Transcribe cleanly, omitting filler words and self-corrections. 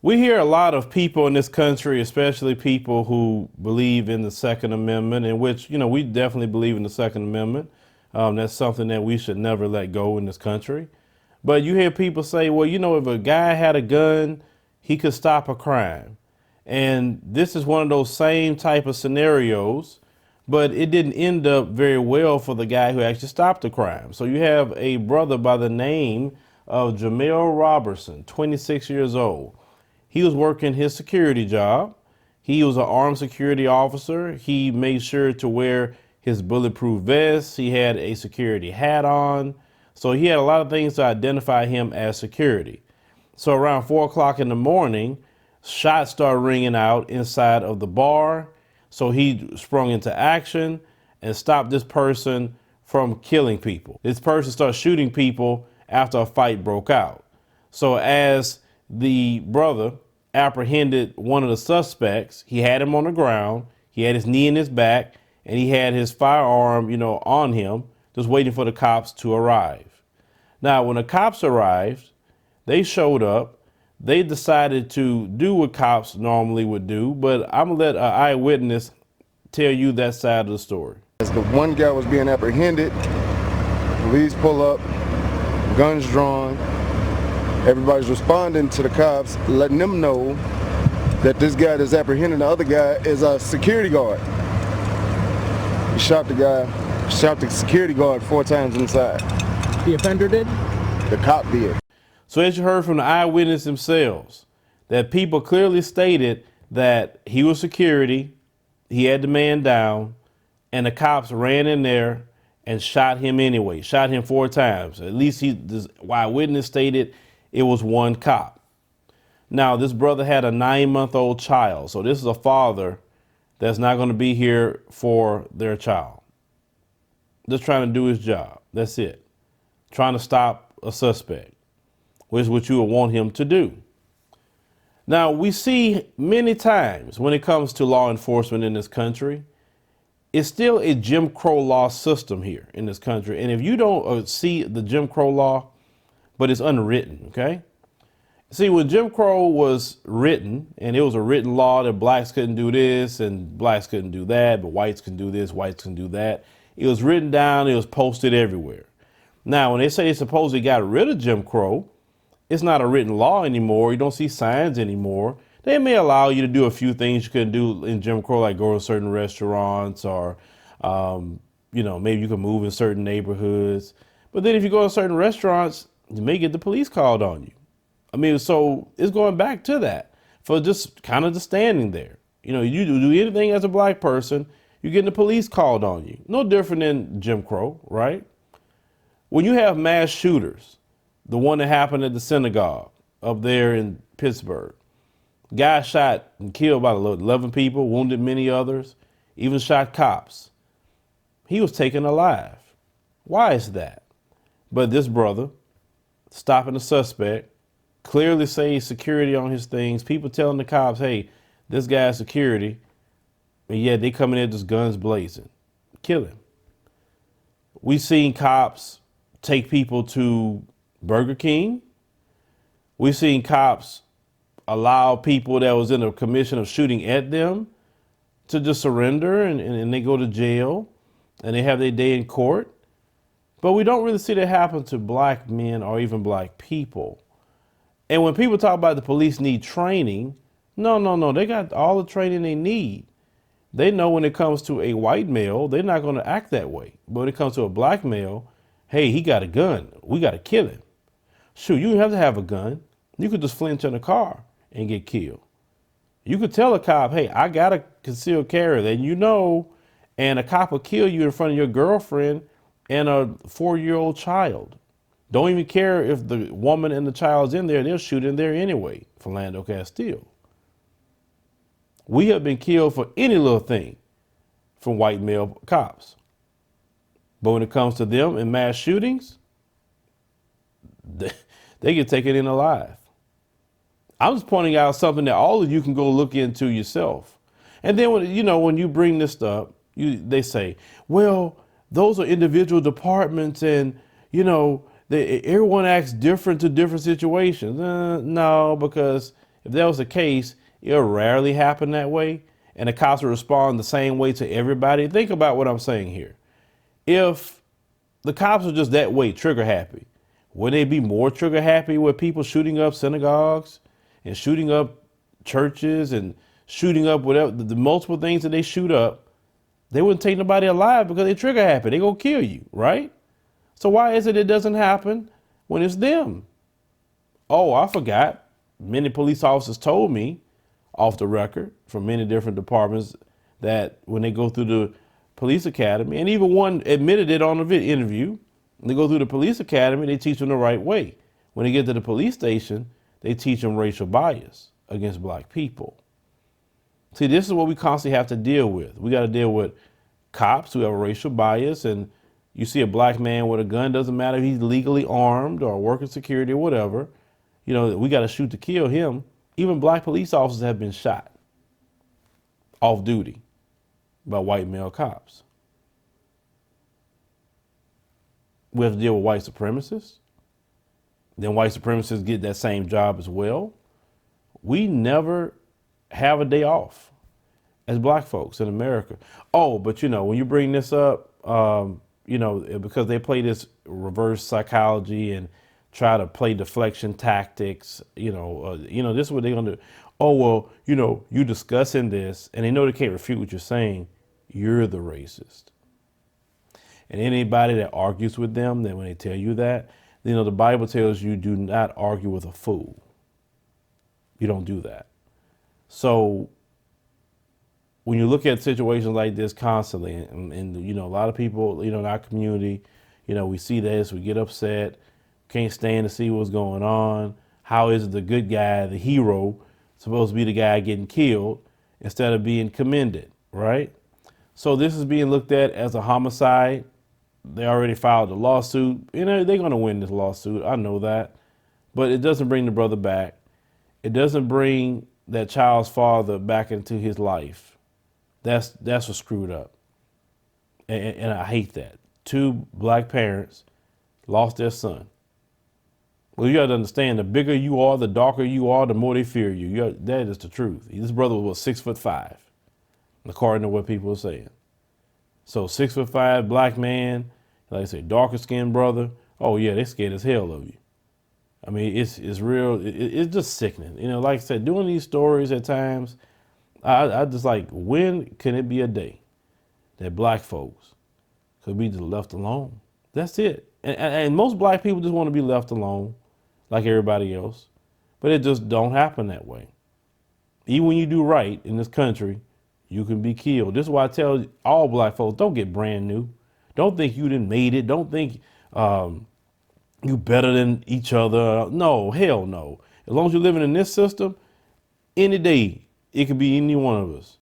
We hear a lot of people in this country, especially people who believe in the Second Amendment, in which, we definitely believe in the Second Amendment. That's something that we should never let go in this country. But you hear people say, well, if a guy had a gun, he could stop a crime. And this is one of those same type of scenarios, but it didn't end up very well for the guy who actually stopped the crime. So you have a brother by the name of Jamel Robertson, 26 years old. He was working his security job. He was an armed security officer. He made sure to wear his bulletproof vest. He had a security hat on. So he had a lot of things to identify him as security. So around 4 o'clock in the morning, shots started ringing out inside of the bar. So he sprung into action and stopped this person from killing people. This person started shooting people after a fight broke out. So as the brother apprehended one of the suspects, he had him on the ground, he had his knee in his back, and he had his firearm, on him, just waiting for the cops to arrive. Now, when the cops arrived, they showed up. They decided to do what cops normally would do, but I'm gonna let an eyewitness tell you that side of the story. As the one guy was being apprehended, police pull up, guns drawn. Everybody's responding to the cops, letting them know that this guy that's apprehending the other guy is a security guard. He shot the security guard 4 times inside. The offender did? The cop did. So as you heard from the eyewitness themselves, that people clearly stated that he was security, he had the man down, and the cops ran in there and shot him anyway, shot him 4 times. At least the eyewitness stated it was one cop. Now, this brother had a 9-month-old child. So this is a father that's not going to be here for their child. Just trying to do his job. That's it. Trying to stop a suspect, which is what you would want him to do. Now, we see many times when it comes to law enforcement in this country, it's still a Jim Crow law system here in this country. And if you don't see the Jim Crow law, but it's unwritten, okay? See, when Jim Crow was written, and it was a written law that blacks couldn't do this and blacks couldn't do that, but whites can do this, whites can do that. It was written down, it was posted everywhere. Now, when they say they supposedly got rid of Jim Crow, it's not a written law anymore. You don't see signs anymore. They may allow you to do a few things you couldn't do in Jim Crow, like go to certain restaurants or, maybe you can move in certain neighborhoods. But then if you go to certain restaurants, you may get the police called on you. So it's going back to that for just kind of just standing there. You do anything as a black person, you're getting the police called on you. No different than Jim Crow, right? When you have mass shooters, the one that happened at the synagogue up there in Pittsburgh, guy shot and killed about 11 people, wounded many others, even shot cops. He was taken alive. Why is that? But this brother, stopping the suspect, clearly saying security on his things, people telling the cops, hey, this guy's security, and yet they come in there just guns blazing, kill him. We've seen cops take people to Burger King. We've seen cops allow people that was in a commission of shooting at them to just surrender and they go to jail and they have their day in court. But we don't really see that happen to black men or even black people. And when people talk about the police need training, no, they got all the training they need. They know when it comes to a white male, they're not going to act that way. But when it comes to a black male, hey, he got a gun. We got to kill him. Shoot, you don't have to have a gun. You could just flinch in a car and get killed. You could tell a cop, hey, I got a concealed carry, and a cop will kill you in front of your girlfriend and a 4-year-old child. Don't even care if the woman and the child's in there, they'll shoot in there anyway, Philando Castile. We have been killed for any little thing from white male cops. But when it comes to them in mass shootings, they get taken in alive. I'm just pointing out something that all of you can go look into yourself. And then when you bring this up, they say, well, those are individual departments and, everyone acts different to different situations. No, because if that was the case, it'll rarely happen that way. And the cops will respond the same way to everybody. Think about what I'm saying here. If the cops are just that way, trigger happy, would they be more trigger happy with people shooting up synagogues and shooting up churches and shooting up whatever, the multiple things that they shoot up? They wouldn't take nobody alive because they trigger happy. They gonna kill you, right? So why is it doesn't happen when it's them? Oh, I forgot. Many police officers told me off the record from many different departments that when they go through the police academy, and even one admitted it on the interview, when they go through the police academy, they teach them the right way. When they get to the police station, they teach them racial bias against black people. See, this is what we constantly have to deal with. We got to deal with cops who have a racial bias, and you see a black man with a gun, doesn't matter if he's legally armed or working security or whatever, you know, we got to shoot to kill him. Even black police officers have been shot off duty by white male cops. We have to deal with white supremacists. Then white supremacists get that same job as well. We never have a day off as black folks in America. Oh, but you know, when you bring this up, you know, because they play this reverse psychology and try to play deflection tactics, you know, this is what they're gonna do. Oh, well, you know, you discussing this, and they know they can't refute what you're saying. You're the racist. And anybody that argues with them, then when they tell you that, you know, the Bible tells you do not argue with a fool. You don't do that. So when you look at situations like this constantly, and you know, a lot of people, you know, in our community, you know, we see this, we get upset, can't stand to see what's going on. How is the good guy, the hero, supposed to be the guy getting killed instead of being commended, right? So this is being looked at as a homicide. They already filed a lawsuit. You know, they're going to win this lawsuit. I know that. But it doesn't bring the brother back. It doesn't bring that child's father back into his life. That's what's screwed up. And I hate that. 2 black parents lost their son. Well, you got to understand, the bigger you are, the darker you are, the more they fear you. That is the truth. This brother was 6'5", according to what people are saying. So 6'5" black man, like I say, darker skinned brother. Oh yeah, they scared as hell of you. I mean, it's real. It's just sickening. You know, like I said, doing these stories at times, I just like, when can it be a day that black folks could be just left alone? That's it. And most black people just want to be left alone like everybody else, but it just don't happen that way. Even when you do right in this country, you can be killed. This is why I tell all black folks, don't get brand new. Don't think you done made it. Don't think you better than each other. No, hell no. As long as you're living in this system, any day, it could be any one of us.